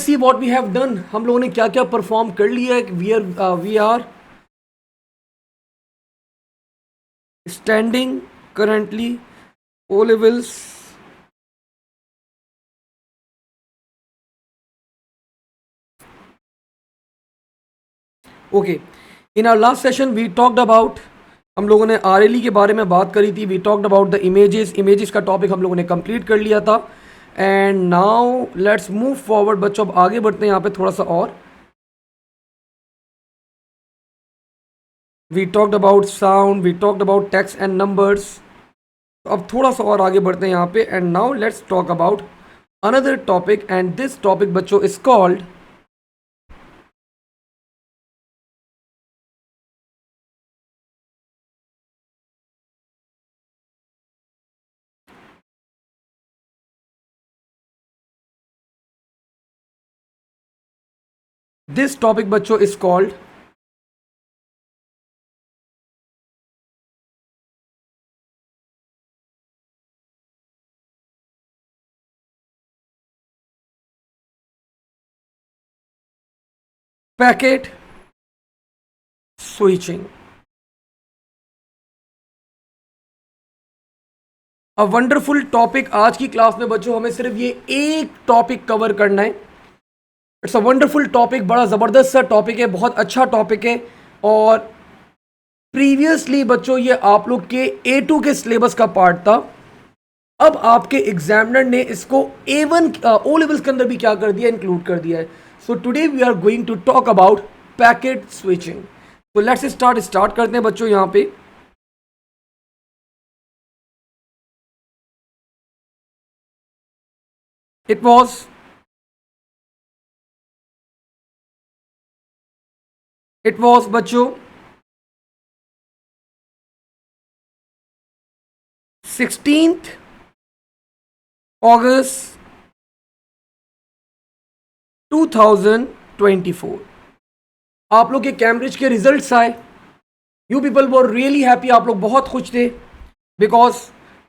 C what we have done, हम लोगों ने क्या क्या परफॉर्म कर लिया है. We are standing currently O levels. Okay, in our last session we talked about, हम लोगों ने RLE के बारे में बात करी थी. We talked about the images का टॉपिक हम लोगों ने कंप्लीट कर लिया था. And now let's move forward बच्चों, अब आगे बढ़ते हैं यहाँ पे थोड़ा सा और. We talked about sound, we talked about text and numbers. अब थोड़ा सा और आगे बढ़ते हैं यहाँ पे. And now let's talk about another topic, and this topic बच्चों इज कॉल्ड दिस टॉपिक बच्चों is called packet switching. A wonderful topic. आज की क्लास में बच्चों हमें सिर्फ ये एक टॉपिक कवर करना है. इट्स अ वंडरफुल टॉपिक, बड़ा ज़बरदस्त सा टॉपिक है, बहुत अच्छा टॉपिक है. और प्रीवियसली बच्चों ये आप लोग के A2 के सिलेबस का पार्ट था. अब आपके एग्जामिनर ने इसको A1 O लेवल्स के अंदर भी क्या कर दिया, इंक्लूड कर दिया है. So today we are going to talk about packet switching. तो लेट्स स्टार्ट करते हैं बच्चों यहाँ पे. इट वॉज बच्चों 16th August 2024. आप लोग के कैम्ब्रिज के रिजल्ट्स आए. You people were really happy, आप लोग बहुत खुश थे because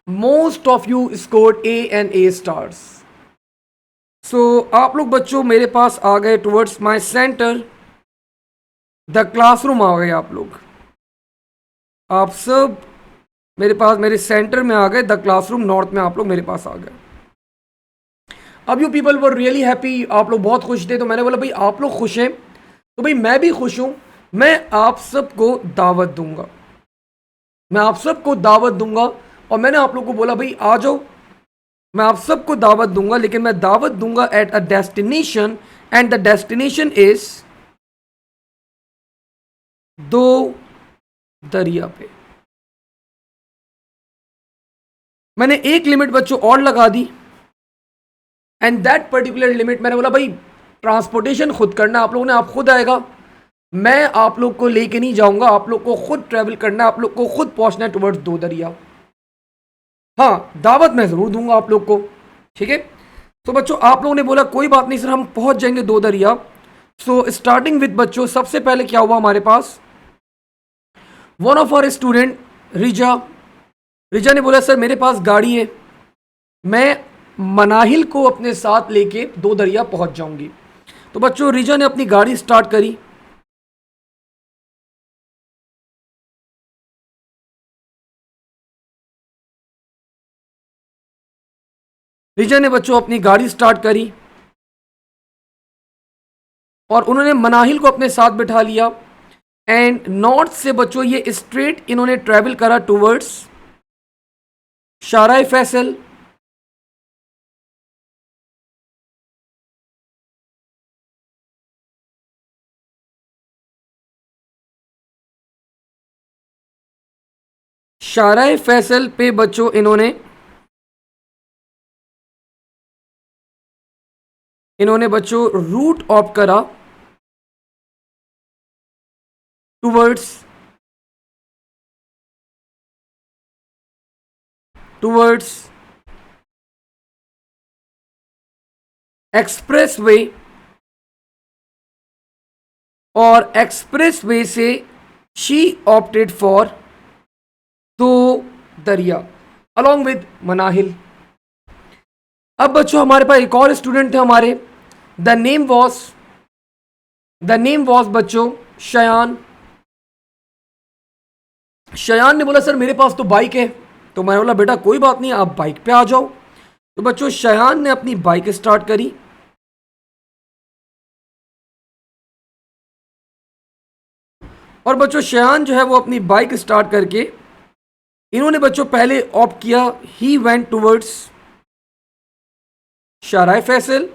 most of you scored A and A stars. So आप लोग बच्चों मेरे पास आ गए towards my centre, the classroom आ गए. आप सब मेरे पास, मेरे सेंटर में आ गए, द क्लासरूम नॉर्थ में आप लोग मेरे पास आ गए. अब you people were really happy, आप लोग बहुत खुश थे. तो मैंने बोला भाई आप लोग खुश हैं तो भाई मैं भी खुश हूं. मैं आप सबको दावत दूंगा, मैं आप सबको दावत दूंगा. और मैंने आप लोग को बोला भाई आ जाओ, मैं आप सबको दावत दूंगा, लेकिन मैं दावत दूंगा at a destination, and the destination is दो दरिया पे. मैंने एक लिमिट बच्चों और लगा दी, एंड दैट पर्टिकुलर लिमिट मैंने बोला भाई ट्रांसपोर्टेशन खुद करना आप लोगों ने, आप खुद आएगा, मैं आप लोग को लेके नहीं जाऊंगा, आप लोग को खुद ट्रैवल करना है, आप लोग को खुद पहुंचना है टुवर्ड्स दो दरिया. हाँ, दावत मैं ज़रूर दूंगा आप लोग को, ठीक है. तो बच्चों आप लोगों ने बोला कोई बात नहीं सर, हम पहुंच जाएंगे दो दरिया. सो स्टार्टिंग विद बच्चों, सबसे पहले क्या हुआ हमारे पास, वन ऑफ आवर स्टूडेंट रिजा ने बोला सर मेरे पास गाड़ी है, मैं मनाहिल को अपने साथ लेके दो दरिया पहुंच जाऊंगी. तो बच्चों रिजा ने अपनी गाड़ी स्टार्ट करी. रिजा ने बच्चों अपनी गाड़ी स्टार्ट करी और उन्होंने मनाहिल को अपने साथ बिठा लिया. एंड नॉर्थ से बच्चों ये स्ट्रेट इन्होंने ट्रैवल करा टूवर्ड्स शाराय फैसल. शाराय फैसल पे बच्चों इन्होंने बच्चों रूट ऑप्ट करा टूवर्ड्स एक्सप्रेसवे, और एक्सप्रेसवे से शी ऑप्टेड फॉर दो दरिया अलॉन्ग विद मनाहिल. अब बच्चों हमारे पास एक और स्टूडेंट थे हमारे, द नेम वॉज बच्चों शयान। शयान ने बोला सर मेरे पास तो बाइक है। तो मैंने बोला बेटा कोई बात नहीं, आप बाइक पे आ जाओ। तो बच्चों शयान ने अपनी बाइक स्टार्ट करी और बच्चों शयान जो है वो अपनी बाइक स्टार्ट करके इन्होंने बच्चों पहले ऑप्ट किया, he went towards Shahrah Faisal.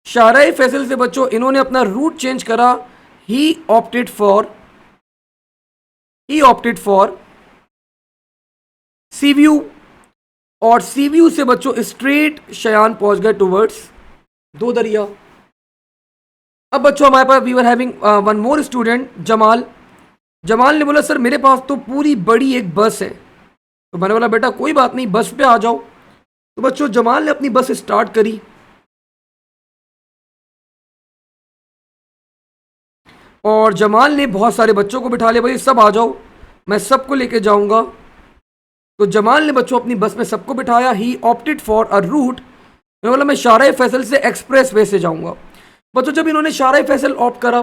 Shahrah Faisal से बच्चों इन्होंने अपना रूट चेंज करा, ही ऑप्टेड फॉर सीव्यू। और सीव्यू से बच्चों स्ट्रेट शयान पहुंच गए टूवर्ड्स दो दरिया। अब बच्चों हमारे पास we were having one more student Jamal. Jamal ने बोला सर मेरे पास तो पूरी बड़ी एक बस है। तो मैंने बोला बेटा कोई बात नहीं, बस पे आ जाओ। तो बच्चों जमाल ने अपनी बस स्टार्ट करी और जमाल ने बहुत सारे बच्चों को बिठा लिया, भाई सब आ जाओ, मैं सबको लेके जाऊंगा। तो जमाल ने बच्चों अपनी बस में सबको बिठाया, ही ऑप्टेड फॉर अ रूट। मैं बोला मैं शाहराह फैसल से एक्सप्रेस वे से जाऊंगा। बच्चों जब इन्होंने शाहराह फैसल ऑप्ट करा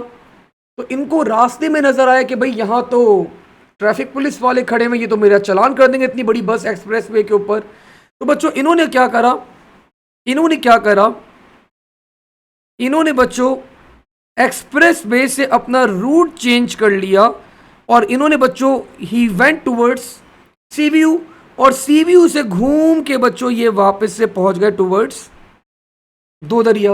तो इनको रास्ते में नजर आया कि भाई यहाँ तो ट्रैफिक पुलिस वाले खड़े हैं, ये तो मेरा चालान कर देंगे इतनी बड़ी बस एक्सप्रेस वे के ऊपर। तो बच्चों इन्होंने क्या करा, इन्होंने बच्चों एक्सप्रेस वे से अपना रूट चेंज कर लिया और इन्होंने बच्चों ही वेंट टूवर्ड्स सीव्यू। और सीव्यू से घूम के बच्चों ये वापस से पहुंच गए टूवर्ड्स दो दरिया।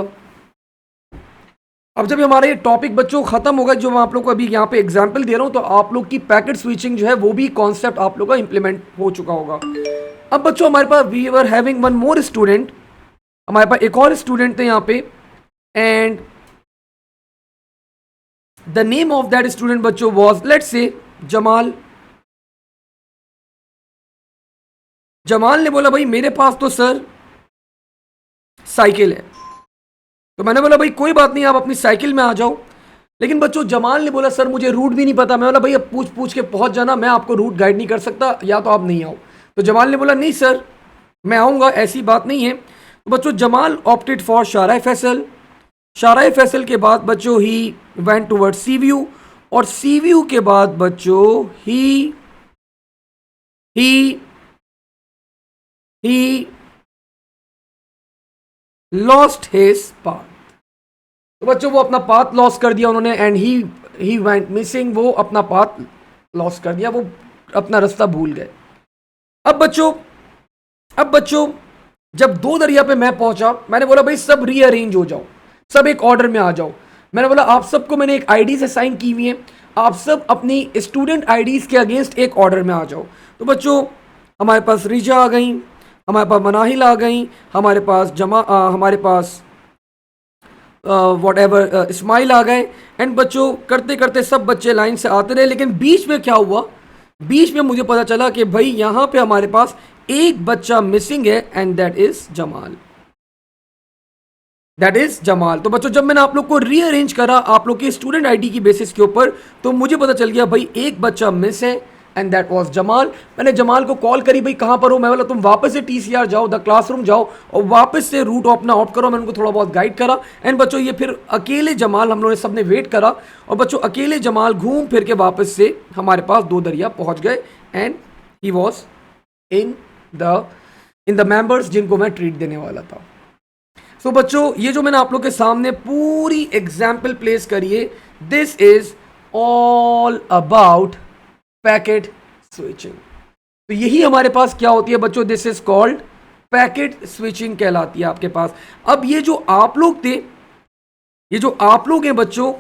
अब जब हमारा ये टॉपिक बच्चों खत्म होगा, जो मैं आप लोग को अभी यहाँ पे एग्जांपल दे रहा हूँ, तो आप लोग की पैकेट स्विचिंग जो है वो भी कॉन्सेप्ट आप लोग का इंप्लीमेंट हो चुका होगा। अब बच्चों हमारे पास we were having one more student, हमारे पास एक और स्टूडेंट थे यहाँ पे, and the name of that student बच्चों was let's say Jamal. Jamal ने बोला भाई मेरे पास तो सर साइकिल है। तो मैंने बोला भाई कोई बात नहीं, आप अपनी साइकिल में आ जाओ। लेकिन बच्चों जमाल ने बोला सर मुझे रूट भी नहीं पता। मैं बोला भाई अब पूछ पूछ के पहुंच जाना, मैं आपको रूट गाइड नहीं कर सकता, या तो आप नहीं आओ। तो जमाल ने बोला नहीं सर मैं आऊँगा, ऐसी बात नहीं है। तो बच्चों जमाल ऑप्टेड फॉर शाहराह फैसल। शाहराह फैसल के बाद बच्चों ही वेंट टूवर्ड सीव्यू, और सीव्यू के बाद बच्चों ही लॉस्ट हिज पाथ। तो बच्चों वो अपना पाथ लॉस कर दिया उन्होंने, एंड ही वेंट मिसिंग, वो अपना पाथ लॉस कर दिया, वो अपना रास्ता भूल गए। अब बच्चों जब दो दरिया पे मैं पहुंचा, मैंने बोला भाई सब रीअरेंज हो जाओ, सब एक ऑर्डर में आ जाओ। मैंने बोला आप सबको मैंने एक आईडी से साइन की हुई है, आप सब अपनी स्टूडेंट आईडीज के अगेंस्ट एक ऑर्डर में आ जाओ। तो बच्चों हमारे पास रिजा आ गई, हमारे पास मनाहिल आ गई, हमारे पास वॉट एवर इस्माइल आ गए। एंड बच्चों करते करते सब बच्चे लाइन से आते रहे। लेकिन बीच में क्या हुआ, बीच में मुझे पता चला कि भाई यहाँ पे हमारे पास एक बच्चा मिसिंग है, एंड दैट इज जमाल। तो बच्चों जब मैंने आप लोग को रीअरेंज करा आप लोग के स्टूडेंट आईडी की बेसिस के ऊपर, तो मुझे पता चल गया भाई एक बच्चा मिस है, एंड दैट वाज जमाल। मैंने जमाल को कॉल करी, भाई कहाँ पर हो। मैं बोला तुम वापस से TCR जाओ, द क्लासरूम जाओ और वापस से रूट अपना ऑप्ट करो। मैंने उनको थोड़ा बहुत गाइड करा, एंड बच्चों ये फिर अकेले जमाल, हम लोगों ने सबने वेट करा, और बच्चों अकेले जमाल घूम फिर के वापस से हमारे पास दो दरिया पहुंच गए, and he was in the members जिनको मैं ट्रीट देने वाला था। सो बच्चों ये जो मैंने आप लोग के सामने पूरी एग्जाम्पल प्लेस करी है, this is all about packet switching. तो यही हमारे पास क्या होती है बच्चों, this is called packet switching कहलाती है आपके पास। अब ये जो आप लोग थे, ये जो आप लोग हैं बच्चों,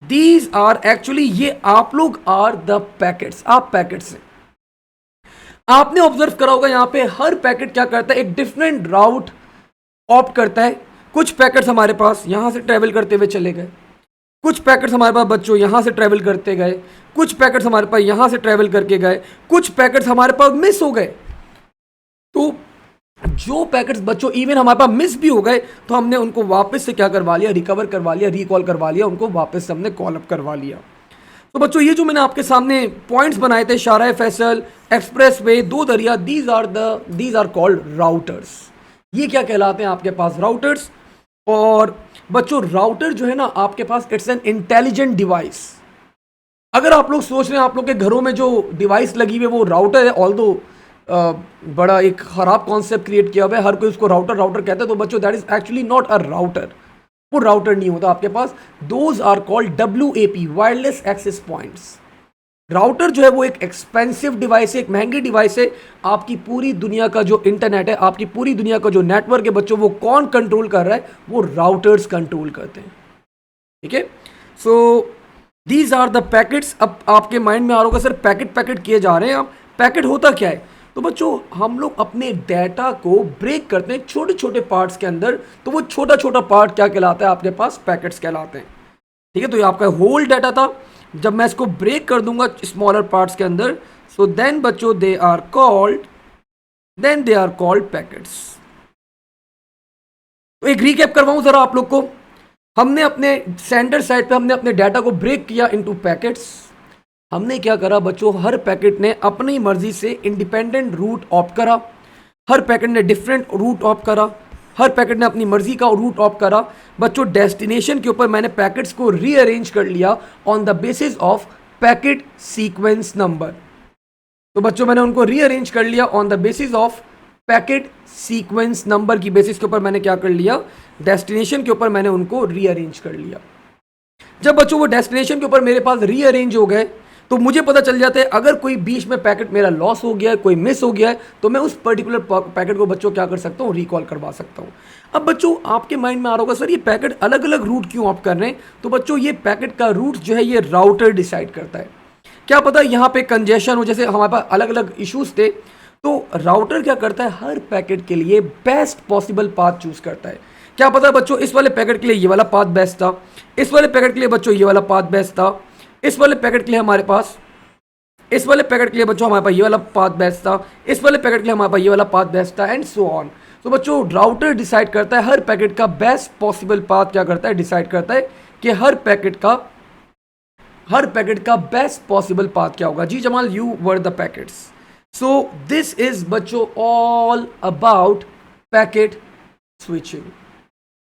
दीज आर एक्चुअली, ये आप लोग आर द पैकेट्स, आप पैकेट्स हैं। आपने ऑब्जर्व करा होगा यहाँ पे हर पैकेट क्या करता है, एक डिफरेंट राउट ऑप्ट करता है। कुछ पैकेट्स हमारे पास यहां से ट्रेवल करते हुए चले गए, कुछ पैकेट्स हमारे पास बच्चों यहां से ट्रेवल करते गए, कुछ पैकेट्स हमारे पास यहां से ट्रेवल करके गए, कुछ पैकेट्स हमारे पास मिस हो गए। तो जो पैकेट्स बच्चों इवन हमारे पास मिस भी हो गए, तो हमने उनको वापस से क्या करवा लिया, रिकवर करवा लिया, रिकॉल करवा लिया, उनको वापस से हमने कॉल अप करवा लिया। तो बच्चों ये जो मैंने आपके सामने पॉइंट्स बनाए थे, शाहराह फैसल, एक्सप्रेस वे, दो दरिया, दीज आर कॉल्ड राउटर्स। ये क्या कहलाते हैं आपके पास, राउटर्स। और बच्चों राउटर जो है ना आपके पास, इट्स एन इंटेलिजेंट डिवाइस। अगर आप लोग सोच रहे हैं आप लोग के घरों में जो डिवाइस लगी हुई है वो राउटर है, ऑल दो बड़ा एक खराब कॉन्सेप्ट क्रिएट किया हुआ है, हर कोई उसको राउटर राउटर कहता है, तो बच्चों that is actually not a router. वो राउटर नहीं होता आपके पास, those are called WAP, wireless access points. Router जो है वो एक एक्सपेंसिव डिवाइस है, एक महंगी डिवाइस है। आपकी पूरी दुनिया का जो इंटरनेट है, आपकी पूरी दुनिया का जो नेटवर्क है बच्चों, वो कौन कंट्रोल कर रहा है? वो राउटर्स कंट्रोल करते हैं। ठीक है, so these are the packets. अब आपके माइंड में आ रहा होगा सर पैकेट पैकेट किए जा रहे हैं आप, पैकेट होता क्या है? तो बच्चों हम लोग अपने डाटा को ब्रेक करते हैं छोटे छोटे पार्ट्स के अंदर, तो वो छोटा छोटा पार्ट क्या कहलाता है? आपके पास पैकेट्स कहलाते हैं। ठीक है, तो ये आपका होल डाटा था, जब मैं इसको ब्रेक कर दूंगा स्मॉलर पार्ट्स के अंदर, सो देन बच्चों दे आर कॉल्ड पैकेट्स। तो एक रीकैप करवाऊं जरा आप लोग को। हमने अपने सेंटर साइड पे हमने अपने डाटा को ब्रेक किया इनटू पैकेट्स। हमने क्या करा बच्चों, हर पैकेट ने अपनी मर्जी से इंडिपेंडेंट रूट ऑप्ट करा, हर पैकेट ने डिफरेंट रूट ऑप्ट करा, हर पैकेट ने अपनी मर्जी का रूट ऑप्ट करा। बच्चों डेस्टिनेशन के ऊपर मैंने पैकेट्स को रीअरेंज कर लिया on the basis of packet sequence number. तो बच्चों मैंने उनको रीअरेंज कर लिया on the basis of packet sequence number की बेसिस के ऊपर मैंने क्या कर लिया, डेस्टिनेशन के ऊपर मैंने उनको रीअरेंज कर लिया। जब बच्चों वो डेस्टिनेशन के ऊपर मेरे पास रीअरेंज हो गए, तो मुझे पता चल जाता है अगर कोई बीच में पैकेट मेरा लॉस हो गया है, कोई मिस हो गया है, तो मैं उस पर्टिकुलर पैकेट को बच्चों क्या कर सकता हूँ, रिकॉल करवा सकता हूँ। अब बच्चों आपके माइंड में आ रहा होगा सर ये पैकेट अलग अलग रूट क्यों ऑप्ट कर रहे हैं? तो बच्चों ये पैकेट का रूट जो है ये राउटर डिसाइड करता है। क्या पता यहाँ पे कंजेशन हो, जैसे हमारे पास अलग अलग इश्यूज थे, तो राउटर क्या करता है, हर पैकेट के लिए बेस्ट पॉसिबल पाथ चूज करता है। क्या पता बच्चों इस वाले पैकेट के लिए ये वाला पाथ बेस्ट था, इस वाले पैकेट के लिए बच्चों ये वाला पाथ बेस्ट था, इस वाले पैकेट के लिए हमारे पास, इस वाले पैकेट के लिए बच्चों हमारे पास ये वाला पाथ बेस्ट था, इस वाले पैकेट के लिए हमारे पास ये वाला पाथ बेस्ट था, एंड सो ऑन। तो बच्चों राउटर डिसाइड करता है हर पैकेट का बेस्ट पॉसिबल पाथ, क्या करता है, डिसाइड करता है कि हर पैकेट का बेस्ट पॉसिबल पाथ क्या होगा। जी Jamal, you were the packets. So this is बच्चों all about packet switching.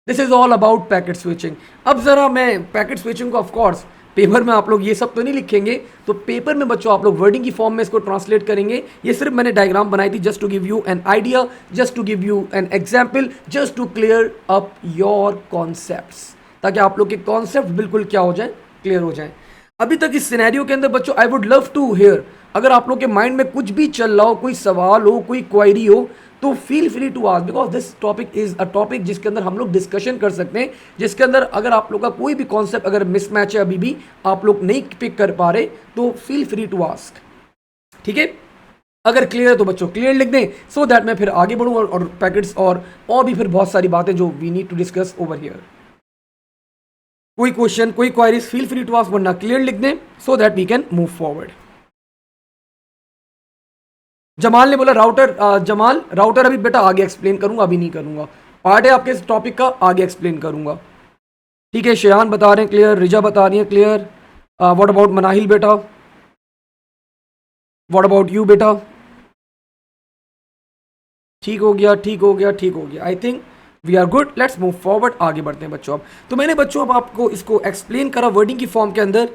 This is all about packet switching. अब जरा मैं पैकेट स्विचिंग को ऑफकोर्स पेपर में आप लोग ये सब तो नहीं लिखेंगे, तो पेपर में बच्चों आप लोग वर्डिंग की फॉर्म में इसको ट्रांसलेट करेंगे। ये सिर्फ मैंने डायग्राम बनाई थी just to give you an idea, just to give you an example, just to clear up your concepts, ताकि आप लोग के कॉन्सेप्ट बिल्कुल क्या हो जाए, क्लियर हो जाए। अभी तक इस सिनेरियो के अंदर बच्चों I would love to hear, अगर आप लोग के माइंड में कुछ भी चल रहा हो, कोई सवाल हो, कोई क्वेरी हो, तो feel free to ask, because this topic is a topic जिसके अंदर हम लोग डिस्कशन कर सकते हैं, जिसके अंदर अगर आप लोग का कोई भी कॉन्सेप्ट अगर मिसमैच है, अभी भी आप लोग नहीं पिक कर पा रहे, तो फील फ्री टू आस्क। ठीक है, अगर क्लियर है तो बच्चों क्लियर लिख दें, सो दैट मैं फिर आगे बढ़ूँ और पैकेट्स और भी फिर बहुत सारी बातें जो we need to discuss over here. कोई क्वेश्चन, कोई queries, feel free to ask, वरना क्लियर लिख दें so that we can move forward. Jamal ने बोला राउटर, जमाल राउटर अभी बेटा आगे एक्सप्लेन करूंगा, अभी नहीं करूंगा, पार्ट है आपके इस टॉपिक का, आगे एक्सप्लेन करूंगा। ठीक है, शेयान बता रहे हैं क्लियर, रिजा बता रही है क्लियर, व्हाट अबाउट मनाहिल बेटा, व्हाट अबाउट यू बेटा? ठीक हो गया, ठीक हो गया, ठीक हो गया। I think we are good, let's move forward, आगे बढ़ते हैं बच्चों। अब तो मैंने बच्चों अब आपको इसको एक्सप्लेन करा वर्डिंग की फॉर्म के अंदर,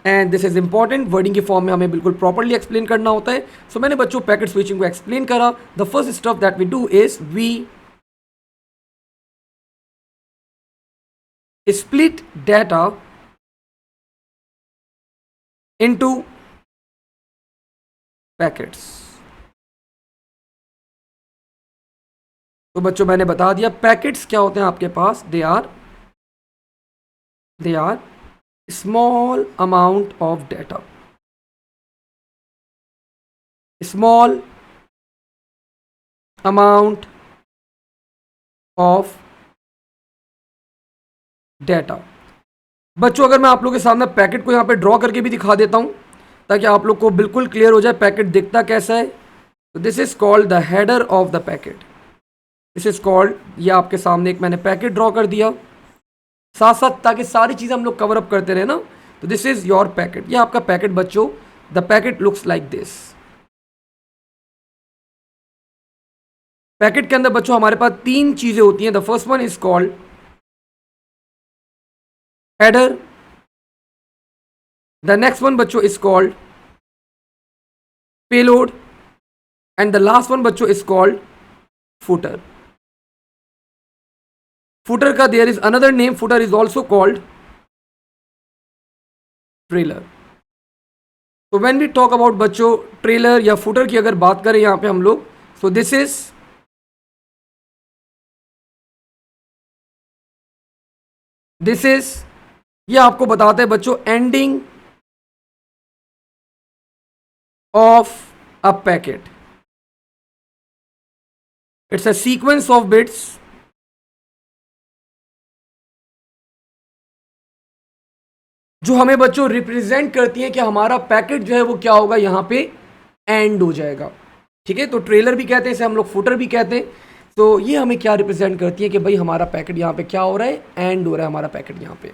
and this is important, wording की फॉर्म में हमें बिल्कुल प्रॉपरली एक्सप्लेन करना होता है। सो मैंने बच्चों पैकेट स्विचिंग को एक्सप्लेन करा। The first step that we do is we split data into packets. तो बच्चों मैंने बता दिया पैकेट्स क्या होते हैं आपके पास, they are small amount of data, small amount of data. बच्चों अगर मैं आप लोगों के सामने पैकेट को यहाँ पे ड्रॉ करके भी दिखा देता हूँ ताकि आप लोग को बिल्कुल क्लियर हो जाए पैकेट दिखता कैसा है। तो this is called the header of the packet, this is called, ये आपके सामने एक मैंने पैकेट ड्रॉ कर दिया साथ साथ ताकि सारी चीज़ें हम लोग कवर अप करते रहे ना। तो दिस इज योर पैकेट, ये आपका पैकेट बच्चों, the packet looks like this. Packet के अंदर बच्चों हमारे पास तीन चीज़ें होती हैं। The first one is called header, the next one बच्चों is called payload, and the last one बच्चों इज कॉल्ड फुटर. फुटर का there is another name, footer is also called trailer. तो व्हेन वी टॉक अबाउट बच्चों trailer या footer की अगर बात करें यहां पे हम लोग, सो दिस इज ये आपको बताते हैं बच्चों ending of a packet. It's a sequence of bits जो हमें बच्चों रिप्रेजेंट करती है कि हमारा पैकेट जो है वो क्या होगा, यहां पे एंड हो जाएगा. ठीक है, तो ट्रेलर भी कहते हैं इसे हम लोग, फुटर भी कहते हैं. तो ये हमें क्या रिप्रेजेंट करती है कि भाई हमारा पैकेट यहाँ पे क्या हो रहा है, एंड हो रहा है हमारा पैकेट यहाँ पे.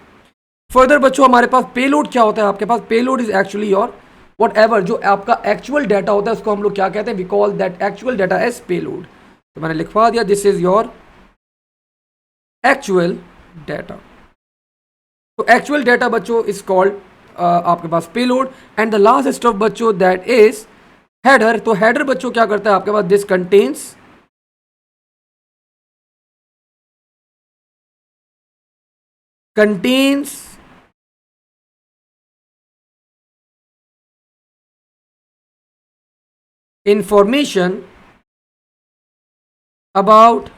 फर्दर बच्चों हमारे पास पेलोड क्या होता है आपके पास, payload is actually your whatever जो आपका एक्चुअल डाटा होता है उसको हम लोग क्या कहते हैं, we call that actual data as payload. तो मैंने लिखवा दिया this is your actual data. तो एक्चुअल डाटा बच्चों इज कॉल्ड आपके पास payload. And the last stuff बच्चों दैट इज हेडर. तो हेडर बच्चों क्या करता है आपके पास, this contains information about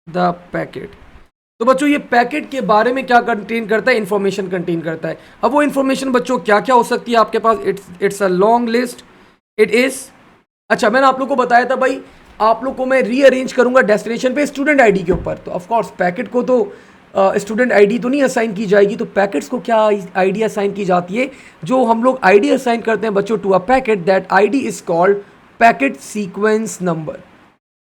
the packet. तो बच्चों ये पैकेट के बारे में क्या कंटेन करता है, इंफॉर्मेशन कंटेन करता है. अब वो इंफॉर्मेशन बच्चों क्या क्या हो सकती है आपके पास, it's a long list. It is, अच्छा मैंने आप लोग को बताया था भाई आप लोग को मैं रीअरेंज करूंगा डेस्टिनेशन पे स्टूडेंट आईडी के ऊपर. तो ऑफ कोर्स पैकेट को तो स्टूडेंट आईडी तो नहीं असाइन की जाएगी, तो पैकेट्स को क्या आईडी असाइन की जाती है, जो हम लोग आईडी असाइन करते हैं बच्चों to a packet, that ID is called packet sequence number.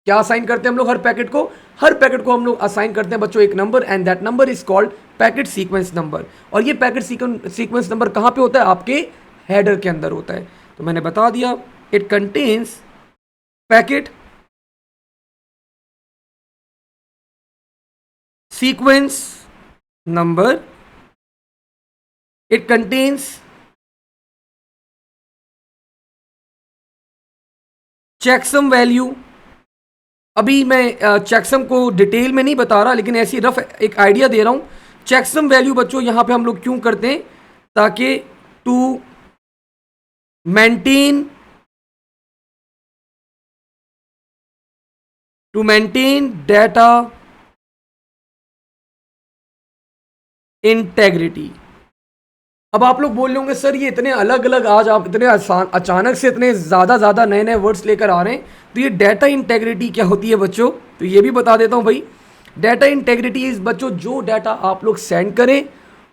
क्या असाइन करते हैं हम लोग हर पैकेट को, हम लोग असाइन करते हैं बच्चों एक number, and that number is called packet sequence number. और ये पैकेट सीक्वेंस नंबर कहाँ पे होता है, आपके हेडर के अंदर होता है. तो मैंने बता दिया it contains packet sequence number, it contains checksum value. अभी मैं चेकसम को डिटेल में नहीं बता रहा, लेकिन ऐसी रफ एक आइडिया दे रहा हूं. चेकसम वैल्यू बच्चों यहां पे हम लोग क्यों करते हैं, ताकि टू मेंटेन डाटा इंटेग्रिटी. अब आप लोग बोल रहे होंगे सर ये इतने अलग अलग आज आप इतने अचानक से इतने ज़्यादा नए नए वर्ड्स लेकर आ रहे हैं, तो ये डाटा इंटेग्रिटी क्या होती है बच्चों, तो ये भी बता देता हूँ भाई. डाटा इंटेग्रिटी इज बच्चों जो डाटा आप लोग सेंड करें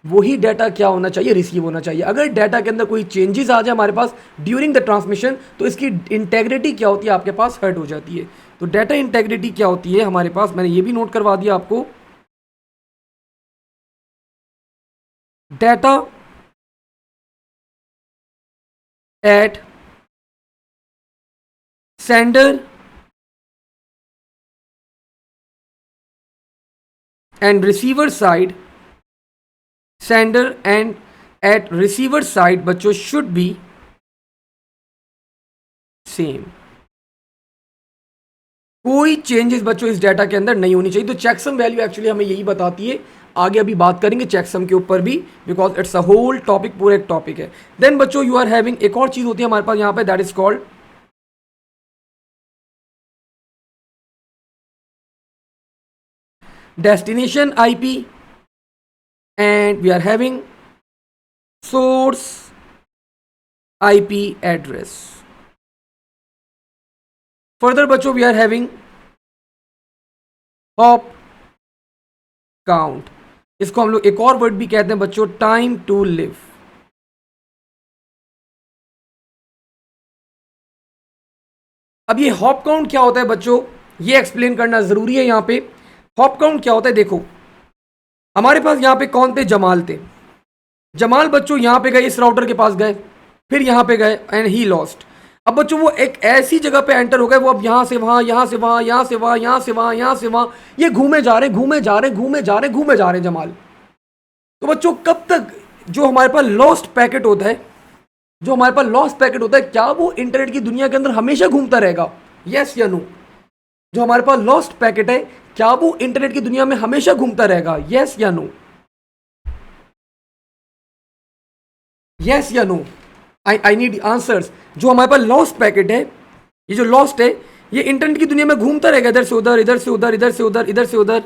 वही डाटा क्या होना चाहिए, रिसीव होना चाहिए. अगर डाटा के अंदर कोई चेंजेस आ जाए हमारे पास ड्यूरिंग द ट्रांसमिशन, तो इसकी इंटेग्रिटी क्या होती है आपके पास, हर्ट हो जाती है. तो डाटा इंटेग्रिटी क्या होती है हमारे पास, मैंने ये भी नोट करवा दिया आपको. Data at sender and receiver side, sender and at receiver side बच्चों should be same. कोई चेंजेस बच्चों इस डाटा के अंदर नहीं होनी चाहिए. तो चेकसम वैल्यू एक्चुअली हमें यही बताती है. आगे अभी बात करेंगे चेकसम के ऊपर भी, because it's a whole topic, पूरा एक टॉपिक है. देन बच्चों यू आर हैविंग एक और चीज होती है हमारे पास यहां पे, that is called destination IP, and we are having source IP address. Further बच्चों we are having hop count. इसको हम लोग एक और वर्ड भी कहते हैं बच्चों, टाइम टू लिव. अब ये हॉप काउंट क्या होता है बच्चों, ये एक्सप्लेन करना जरूरी है. यहां पे हॉप काउंट क्या होता है, देखो हमारे पास यहां पे कौन थे, जमाल थे. जमाल बच्चों यहां पे गए, इस राउटर के पास गए, फिर यहां पे गए एंड ही लॉस्ट. अब बच्चों वो एक ऐसी जगह पे एंटर हो गए, वो अब यहां से वहां, यहां से वहां, यहां से वहां, यहां से वहां, यहां से वहां, ये घूमे जा रहे, घूमे जा रहे, घूमे जा रहे, घूमे जा रहे जमाल। तो बच्चों कब तक जो हमारे पास लॉस्ट पैकेट होता है, जो हमारे पास लॉस्ट पैकेट होता है, क्या वो इंटरनेट की दुनिया के अंदर हमेशा घूमता रहेगा? यस या नो? जो हमारे पास लॉस्ट पैकेट है, क्या वो इंटरनेट की दुनिया में हमेशा घूमता रहेगा? यस या नो? यस या नो? I need answers. जो हमारे पास लॉस्ट पैकेट है, ये जो लॉस्ट है, ये इंटरनेट की दुनिया में घूमता रहेगा, इधर से उधर, इधर से उधर, इधर से उधर, इधर से उधर।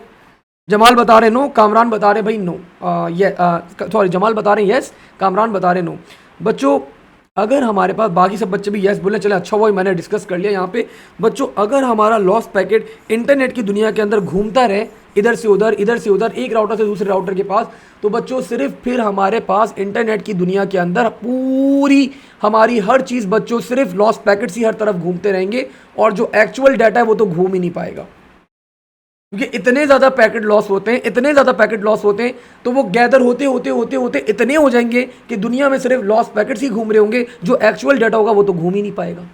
जमाल बता रहे नो, कामरान बता रहे भाई नो, ये सॉरी जमाल बता रहे यस, कामरान बता रहे नो। बच्चों अगर हमारे पास बाकी सब बच्चे भी यस बोले, चले अच्छा हुआ मैंने डिस्कस कर लिया यहाँ पे। बच्चों अगर हमारा लॉस्ट पैकेट इंटरनेट की दुनिया के अंदर घूमता रहे, इधर से उधर, इधर से उधर, एक राउटर से दूसरे राउटर के पास, तो बच्चों सिर्फ फिर हमारे पास इंटरनेट की दुनिया के अंदर पूरी हमारी हर चीज़ बच्चों सिर्फ लॉस्ट पैकेट्स ही हर तरफ घूमते रहेंगे, और जो एक्चुअल डाटा है वो तो घूम ही नहीं पाएगा, क्योंकि इतने ज़्यादा पैकेट लॉस होते हैं, इतने ज़्यादा पैकेट लॉस होते हैं, तो वो गैदर होते होते होते होते इतने हो जाएंगे कि दुनिया में सिर्फ लॉस पैकेट्स ही घूम रहे होंगे, जो एक्चुअल डाटा होगा वो तो घूम ही नहीं पाएगा।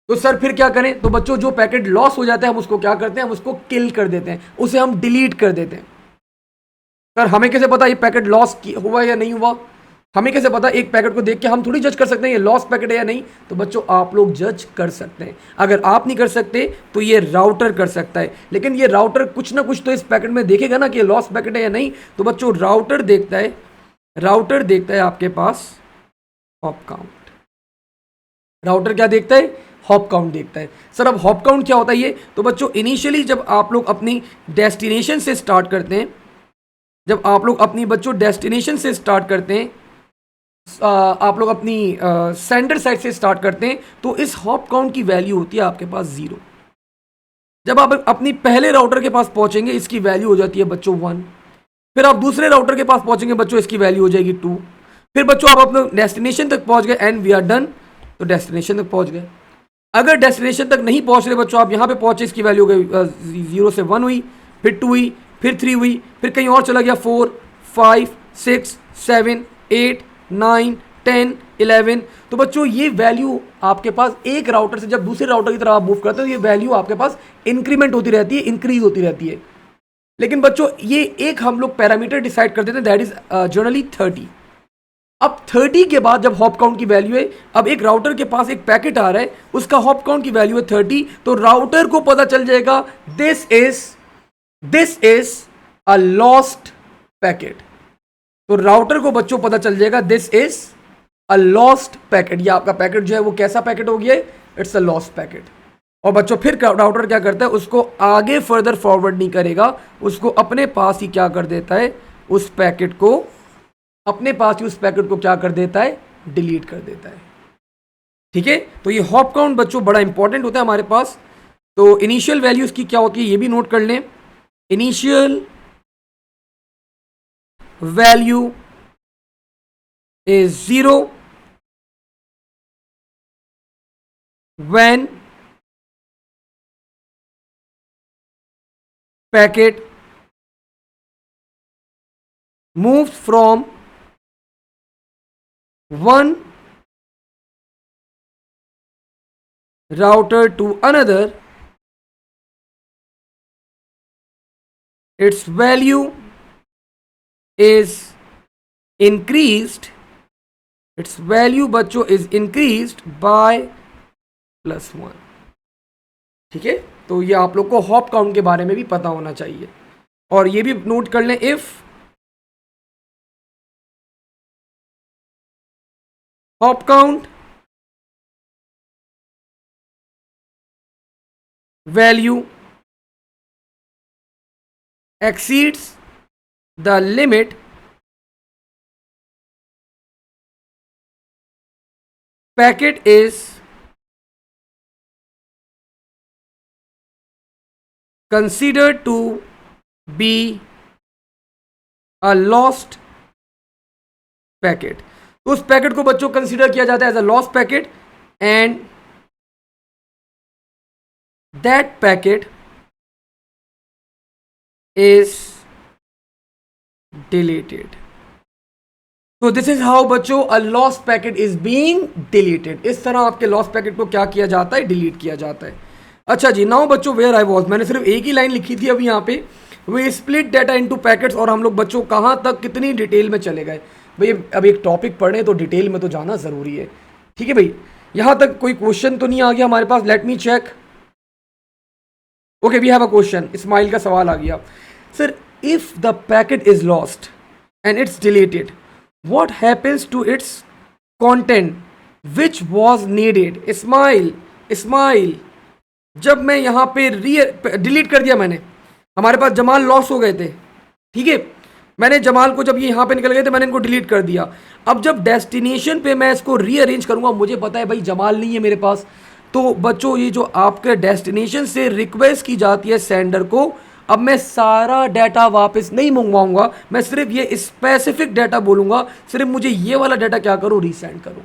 तो सर फिर क्या करें? तो बच्चों जो पैकेट लॉस हो जाता है हम उसको क्या करते हैं? हम उसको किल कर देते हैं, उसे हम डिलीट कर देते हैं। सर हमें कैसे पता ये पैकेट लॉस हुआ या नहीं हुआ? हमें कैसे पता? एक पैकेट को देख के हम थोड़ी जज कर सकते हैं ये लॉस पैकेट है या नहीं। तो बच्चों आप लोग जज कर सकते हैं। अगर आप नहीं कर सकते तो ये राउटर कर सकता है, लेकिन ये राउटर कुछ ना कुछ तो इस पैकेट में देखेगा ना कि ये लॉस पैकेट है या नहीं। तो बच्चों राउटर देखता है, राउटर देखता है आपके पास हॉप काउंट। राउटर क्या देखता है? हॉप काउंट देखता है। सर अब हॉप काउंट क्या होता है ये? तो बच्चों इनिशियली जब आप लोग अपनी डेस्टिनेशन से स्टार्ट करते हैं, जब आप लोग अपनी बच्चों डेस्टिनेशन से स्टार्ट करते हैं, आप लोग अपनी सेंडर साइड से स्टार्ट करते हैं, तो इस हॉप काउंट की वैल्यू होती है आपके पास 0। जब आप अपनी पहले राउटर के पास पहुंचेंगे इसकी वैल्यू हो जाती है बच्चों 1। फिर आप दूसरे राउटर के पास पहुंचेंगे बच्चों, इसकी वैल्यू हो जाएगी 2। फिर बच्चों आप अपने डेस्टिनेशन तक पहुंच गए एंड वी आर डन, तो डेस्टिनेशन तक पहुंच गए। अगर डेस्टिनेशन तक नहीं पहुंच रहे बच्चों, आप यहां पे पहुंचे, इसकी वैल्यू हो गई 0 से 1 हुई, फिर 2 हुई, फिर 3 हुई, फिर कहीं और चला गया 4, 5, 6, 7, 8, 9, 10, 11। तो बच्चों ये वैल्यू आपके पास एक राउटर से जब दूसरे राउटर की तरफ आप मूव करते हो, ये वैल्यू आपके पास इंक्रीमेंट होती रहती है, इंक्रीज होती रहती है। लेकिन बच्चों ये एक हम लोग पैरामीटर डिसाइड कर देते हैं, दैट इज जनरली 30। अब 30 के बाद जब हॉप काउंट की वैल्यू है, अब एक राउटर के पास एक पैकेट आ रहा है, उसका हॉप काउंट की वैल्यू है 30, तो राउटर को पता चल जाएगा this is a lost packet. तो राउटर को बच्चों पता चल जाएगा this is a lost packet, ये आपका पैकेट जो है वो कैसा पैकेट हो गया? It's a lost packet. और बच्चों फिर राउटर क्या करता है? उसको आगे फर्दर फॉरवर्ड नहीं करेगा, उसको अपने पास ही क्या कर देता है? उस पैकेट को अपने पास ही उस पैकेट को क्या कर देता है? डिलीट कर देता है। ठीक है, तो ये हॉप काउंट बच्चों बड़ा इंपॉर्टेंट होता है हमारे पास। तो इनिशियल वैल्यूज की क्या होती है ये भी नोट कर लें। Initial value is 0 when packet moves from one router to another, its value is increased, its value बच्चों is increased by +1। ठीक है, तो ये आप लोग को हॉप काउंट के बारे में भी पता होना चाहिए। और ये भी नोट कर लें, if hop count value exceeds the limit packet is considered to be a lost packet. तो उस पैकेट को बच्चों कंसीडर किया जाता है as a lost packet, and that packet is deleted. तो दिस इज हाउ बच्चों a lost packet is being deleted. इस तरह आपके लॉस्ट पैकेट को क्या किया जाता है, डिलीट किया जाता है। अच्छा जी, नाउ बच्चों वेयर आई वॉज, मैंने सिर्फ एक ही लाइन लिखी थी अभी यहाँ पे, we split data into packets. और हम लोग बच्चों कहाँ तक कितनी डिटेल में चले गए भाई, अब एक टॉपिक पढ़ें तो डिटेल में तो जाना ज़रूरी है। ठीक है भाई, यहाँ तक कोई क्वेश्चन तो नहीं आ गया हमारे पास? Let me check. Okay, we have a question. Ismail का सवाल आ गया, sir if the packet is lost and it's deleted, what happens to its content which was needed? Ismail, जब मैं यहाँ पे डिलीट कर दिया मैंने, हमारे पास जमाल लॉस हो गए थे, ठीक है, मैंने जमाल को, जब ये यहाँ पे निकल गए थे मैंने इनको डिलीट कर दिया। अब जब डेस्टिनेशन पे मैं इसको रीअरेंज करूँगा, मुझे पता है भाई जमाल नहीं है मेरे पास, तो बच्चों ये जो आपके डेस्टिनेशन से रिक्वेस्ट की जाती है सेंडर को, अब मैं सारा डाटा वापस नहीं मंगवाऊंगा, मैं सिर्फ ये स्पेसिफिक डाटा बोलूंगा, सिर्फ मुझे ये वाला डाटा क्या करो, रीसेंड करो।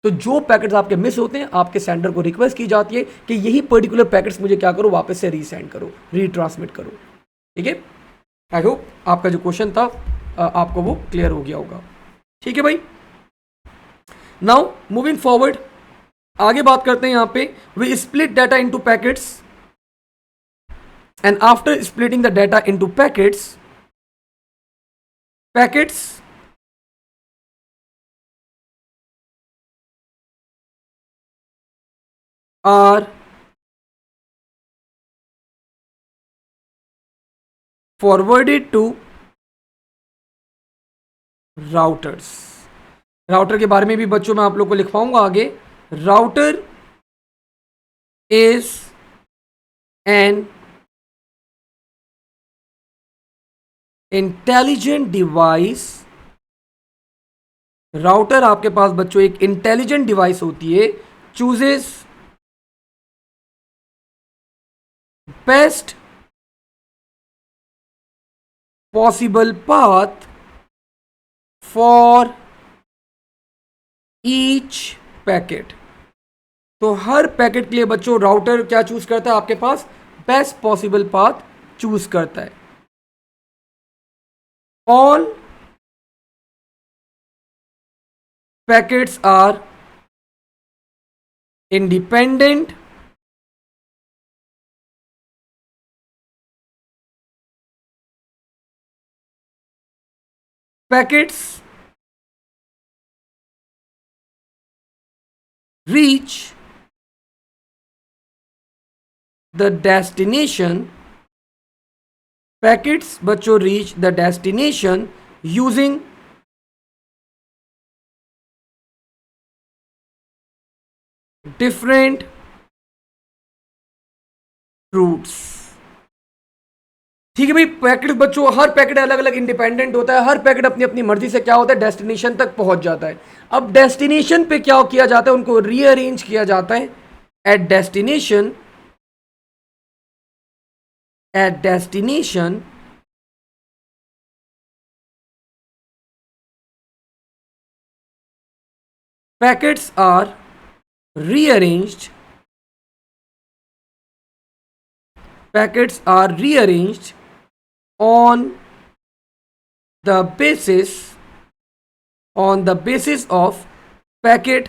तो जो पैकेट्स आपके मिस होते हैं, आपके सेंडर को रिक्वेस्ट की जाती है कि यही पर्टिकुलर पैकेट्स मुझे क्या करो, वापस से रीसेंड करो, रीट्रांसमिट करो। ठीक है, आई होप आपका जो क्वेश्चन था आपको वो क्लियर हो गया होगा। ठीक है भाई, नाउ मूविंग फॉरवर्ड, आगे बात करते हैं। यहां पे we split data into packets, and after splitting the data into packets are forwarded to routers। Router के बारे में भी बच्चों मैं आप लोग को लिखवाऊंगा आगे। Router is an intelligent device. Router आपके पास बच्चों एक इंटेलिजेंट डिवाइस होती है, chooses best possible path for each packet. तो हर पैकेट के लिए बच्चों राउटर क्या चूज करता है, आपके पास बेस्ट पॉसिबल पाथ चूज करता है। All packets are independent packets reach the destination। Packets बच्चों reach the destination using different routes। ठीक है भाई, पैकेट बच्चों हर पैकेट अलग अलग इंडिपेंडेंट होता है, हर पैकेट अपनी अपनी मर्जी से क्या होता है, डेस्टिनेशन तक पहुंच जाता है। अब डेस्टिनेशन पे क्या किया जाता है, उनको रीअरेंज किया जाता है। At destination packets are rearranged on the basis of packet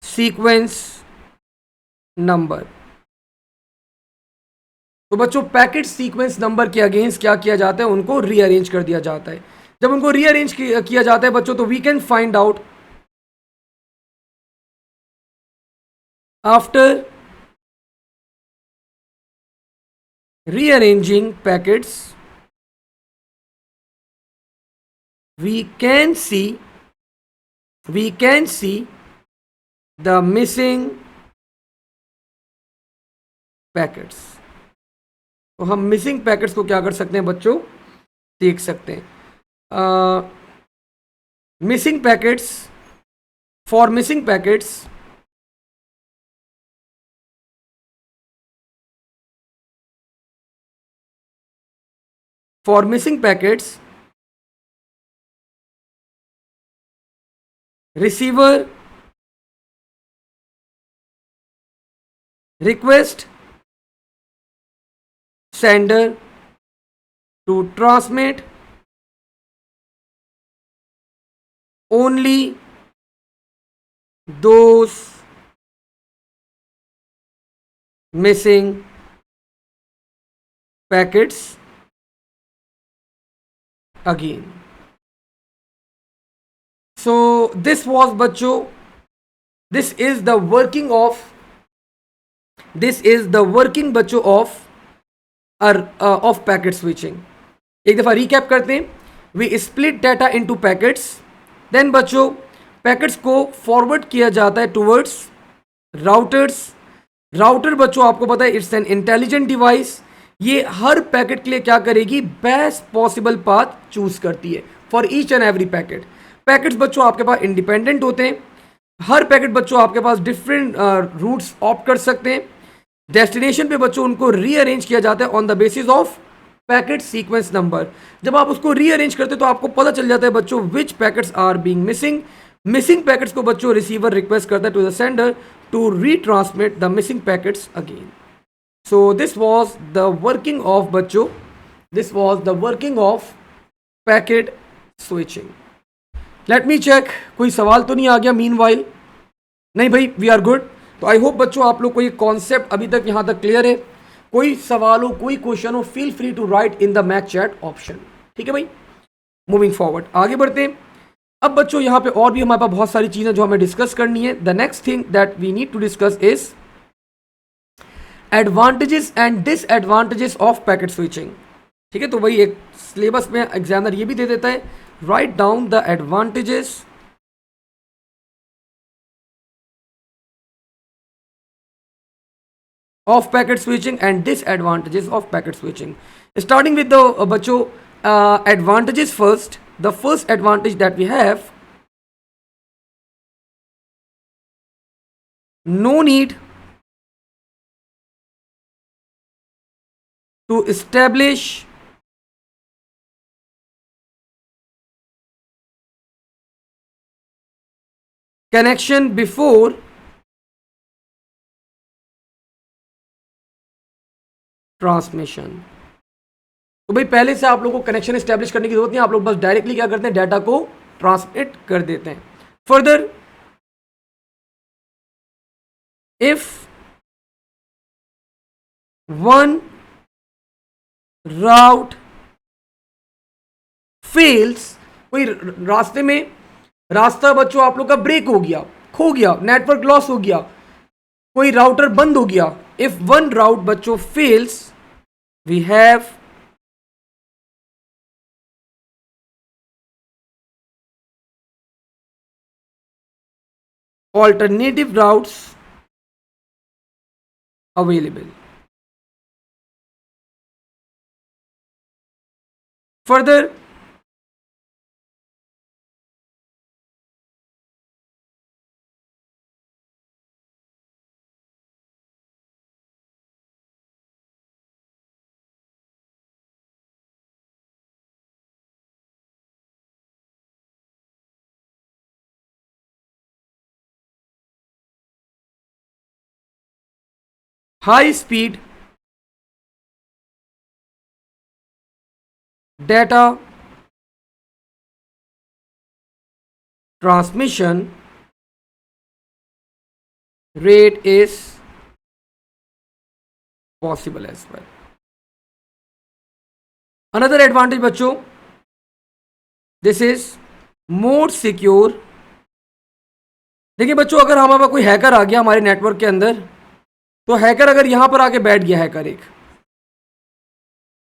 sequence number। तो बच्चों पैकेट सीक्वेंस नंबर के अगेंस्ट क्या किया जाता है, उनको रीअरेंज कर दिया जाता है। जब उनको रीअरेंज किया जाता है बच्चों, तो we can find out after rearranging packets we can see the missing packets। तो हम मिसिंग पैकेट्स को क्या कर सकते हैं बच्चों, देख सकते हैं। Missing packets, for missing packets receiver request sender to transmit only those missing packets again. So this was बच्चों, this is the working बच्चों of पैकेट स्विचिंग. एक दफ़ा रिकैप करते हैं. We split data into packets. Then बच्चों packets को forward किया जाता है टूवर्ड्स राउटर्स. राउटर बच्चों आपको पता है इट्स एन इंटेलिजेंट डिवाइस. ये हर पैकेट के लिए क्या करेगी, बेस्ट पॉसिबल पाथ चूज करती है for each and every packet. Packets बच्चों आपके पास इंडिपेंडेंट होते हैं. हर पैकेट बच्चों आपके पास डिफरेंट रूट्स ऑप्ट कर सकते हैं. डेस्टिनेशन पे बच्चों उनको रीअरेंज किया जाता है on the basis of packet sequence number. जब आप उसको रीअरेंज करते हैं तो आपको पता चल जाता है बच्चों which packets are being missing. Missing packets को बच्चों रिसीवर रिक्वेस्ट करता है to the sender to retransmit the missing packets again. So this was the working of बच्चों, this was the working of packet switching. Let me check, कोई सवाल तो नहीं आ गया मीनवाइल? नहीं भाई, वी आर गुड. तो आई होप बच्चों आप लोग को ये कॉन्सेप्ट अभी तक यहाँ तक क्लियर है. कोई सवाल हो, कोई क्वेश्चन हो, feel free to write in the mac chat option. ठीक है भाई, मूविंग फॉरवर्ड आगे बढ़ते हैं. अब बच्चों यहाँ पे और भी हमारे पास बहुत सारी चीजें जो हमें डिस्कस करनी है. The next thing that we need to discuss is advantages and disadvantages of packet switching. ठीक है, तो वही एक सिलेबस में एग्जामिनर ये भी दे देता है, write down the advantages of packet switching and disadvantages of packet switching. Starting with the बच्चों advantages first. The first advantage that we have, no need to establish connection before transmission. तो भाई पहले से आप लोगों को कनेक्शन एस्टेब्लिश करने की जरूरत नहीं, आप लोग बस डायरेक्टली क्या करते हैं, डाटा को ट्रांसमिट कर देते हैं. Further, if one route fails, कोई रास्ते में रास्ता बच्चों आप लोग का ब्रेक हो गया, खो गया, नेटवर्क लॉस हो गया, कोई राउटर बंद हो गया. इफ वन राउट बच्चों fails, we have alternative routes available. Further, high speed data transmission rate is possible as well. Another advantage बच्चों, this is more secure. देखिए बच्चों, अगर हमारे पास कोई हैकर आ गया हमारे नेटवर्क के अंदर, तो हैकर अगर यहां पर आके बैठ गया हैकर एक,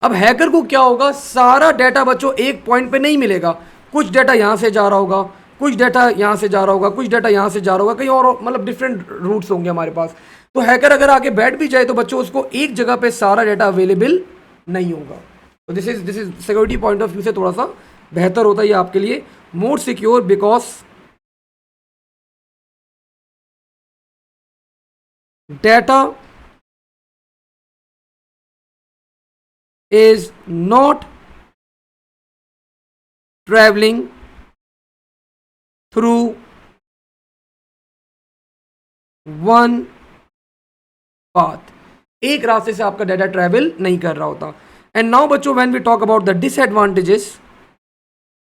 अब हैकर को क्या होगा, सारा डाटा बच्चों एक पॉइंट पे नहीं मिलेगा. कुछ डाटा यहां से जा रहा होगा, कुछ डाटा यहां से जा रहा होगा, कुछ डाटा यहां से जा रहा होगा, कहीं और मतलब डिफरेंट रूट्स होंगे हमारे पास. तो हैकर अगर आके बैठ भी जाए तो बच्चों उसको एक जगह पे सारा डाटा अवेलेबल नहीं होगा. तो this is security point of view से थोड़ा सा बेहतर होता है ये आपके लिए, more secure, because data is not traveling through one path. एक रास्ते से आपका डाटा ट्रैवल नहीं कर रहा होता. एंड नाउ बच्चों, when we talk about the disadvantages,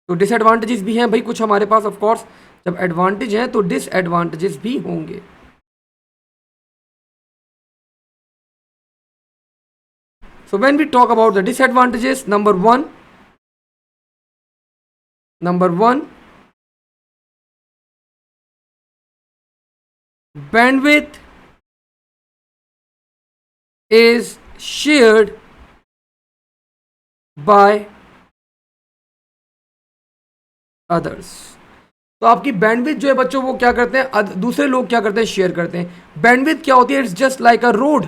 तो डिसएडवांटेजेस भी हैं भाई कुछ हमारे पास, ऑफ कोर्स जब एडवांटेज हैं तो डिसएडवांटेजेस भी होंगे। So when we talk about the disadvantages, number one, bandwidth is shared by others। तो आपकी बैंडविथ जो है बच्चों वो क्या करते हैं, दूसरे लोग क्या करते हैं, शेयर करते हैं। बैंडविथ क्या होती है, it's just like a road,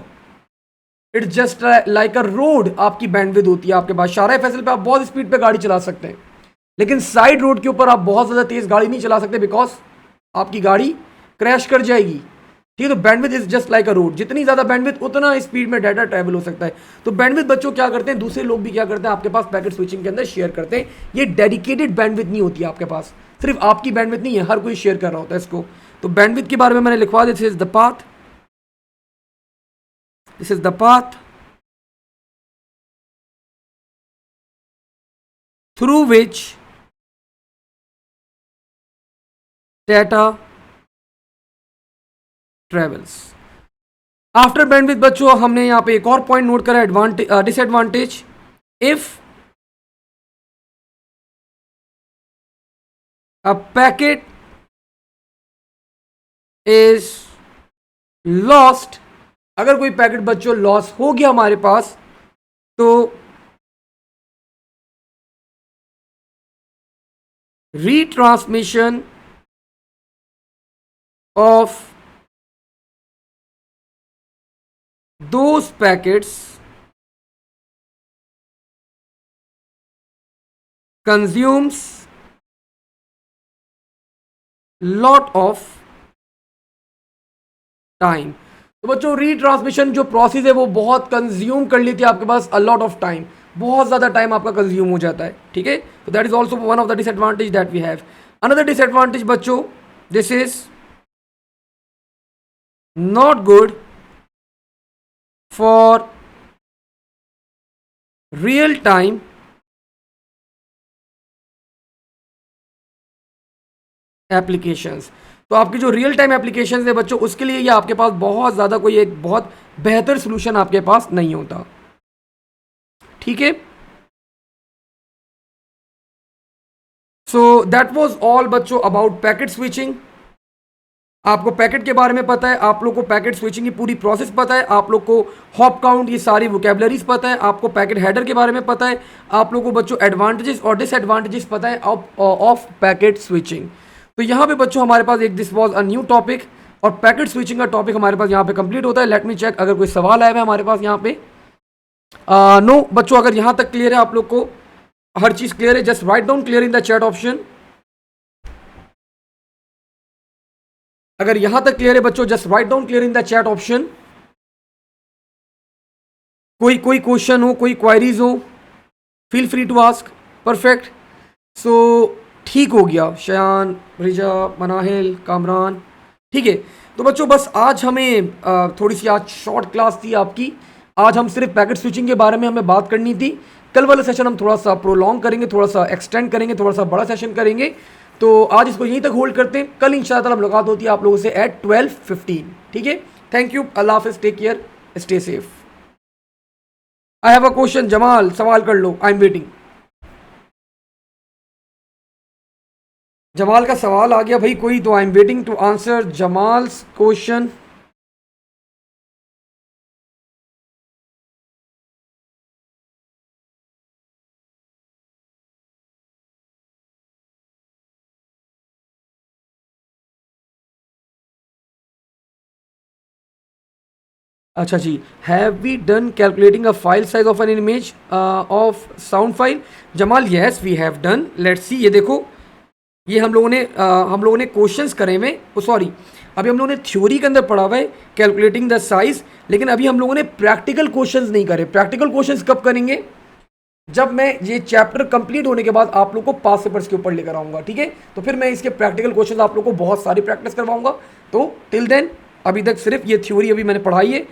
it's just like a road आपकी बैंडविथ होती है आपके पास। शाहराह फैसल पे आप बहुत स्पीड पे गाड़ी चला सकते हैं, लेकिन साइड रोड के ऊपर आप बहुत ज़्यादा तेज़ गाड़ी नहीं चला सकते, बिकॉज आपकी गाड़ी क्रैश कर जाएगी। ठीक है, तो bandwidth is just like a road, जितनी ज़्यादा बैंडविथ उतना स्पीड में डाटा ट्रैवल हो सकता है। तो बैंडविथ बच्चों क्या करते हैं, दूसरे लोग भी क्या करते हैं आपके पास पैकेट स्विचिंग के अंदर शेयर करते हैं। ये डेडिकेटेड बैंडविथ नहीं होती है आपके पास, सिर्फ आपकी बैंडविथ नहीं है, हर कोई शेयर कर रहा होता है इसको। तो बैंडविथ के बारे में मैंने लिखवा दिया, this is the path, this is the path through which data travels। After bandwidth बच्चों हमने यहां पे एक और पॉइंट नोट करा, advantage disadvantage. If a packet is lost, अगर कोई पैकेट बच्चों लॉस हो गया हमारे पास, तो retransmission of those packets consumes lot of time। तो बच्चों रीट्रांसमिशन जो प्रोसेस है वो बहुत कंज्यूम कर लेती है आपके पास, अ लॉट ऑफ टाइम, बहुत ज़्यादा टाइम आपका कंज्यूम हो जाता है। ठीक है, तो that is also one of the disadvantage that we have. Another disadvantage बच्चों, this is not good for real time applications। तो आपकी जो रियल टाइम एप्लीकेशन है बच्चों, उसके लिए ये आपके पास बहुत ज़्यादा कोई एक बहुत बेहतर सोल्यूशन आपके पास नहीं होता। ठीक है, सो दैट वाज ऑल बच्चों अबाउट पैकेट स्विचिंग। आपको पैकेट के बारे में पता है, आप लोग को पैकेट स्विचिंग की पूरी प्रोसेस पता है, आप लोग को हॉप काउंट ये सारी वोकेबलरीज पता है, आपको पैकेट हेडर के बारे में पता है, आप लोग को बच्चों एडवांटेजेस और डिसएडवांटेजेस पता है ऑफ पैकेट स्विचिंग। तो यहाँ पे बच्चों हमारे पास एक this was a new topic, और पैकेट स्विचिंग का टॉपिक हमारे पास यहाँ पे कंप्लीट होता है। लेट मी चेक अगर कोई सवाल आया है हमारे पास यहाँ पे। नो बच्चों, अगर यहाँ तक क्लियर है, आप लोग को हर चीज़ क्लियर है, just write down clear in the chat option. अगर यहां तक क्लियर है बच्चों, just write down clear in the chat option. कोई क्वेश्चन हो, कोई क्वायरीज हो, feel free to ask. Perfect, so ठीक हो गया, शयान, रिजा, मनाहिल, कामरान। ठीक है, तो बच्चों बस आज हमें थोड़ी सी आज शॉर्ट क्लास थी आपकी। आज हम सिर्फ पैकेट स्विचिंग के बारे में हमें बात करनी थी। कल वाला सेशन हम थोड़ा सा प्रोलॉन्ग करेंगे, थोड़ा सा एक्सटेंड करेंगे, थोड़ा सा बड़ा सेशन करेंगे। तो आज इसको यहीं तक होल्ड करते हैं, कल इंशाअल्लाह मुलाकात होती है आप लोगों से एट 12:15। ठीक है, थैंक यू, अल्लाह हाफिज़, take care, stay safe. I have a question, Jamal सवाल कर लो, आई एम वेटिंग। जमाल का सवाल आ गया भाई कोई, तो I am waiting to answer Jamal's question. अच्छा जी, have we done calculating a file size of an image of sound file. Jamal yes we have done, let's see. ये देखो, ये हम लोगों ने क्वेश्चंस करे हुए, सॉरी अभी हम लोगों ने थ्योरी के अंदर पढ़ा हुआ है कैलकुलेटिंग द साइज, लेकिन अभी हम लोगों ने प्रैक्टिकल क्वेश्चंस नहीं करे। प्रैक्टिकल क्वेश्चंस कब करेंगे, जब मैं ये चैप्टर कंप्लीट होने के बाद आप लोग को पास पेपर्स के ऊपर लेकर आऊँगा। ठीक है, तो फिर मैं इसके प्रैक्टिकल क्वेश्चंस आप लोग को बहुत सारी प्रैक्टिस करवाऊंगा। तो टिल देन अभी तक सिर्फ ये थ्योरी अभी मैंने पढ़ाई है,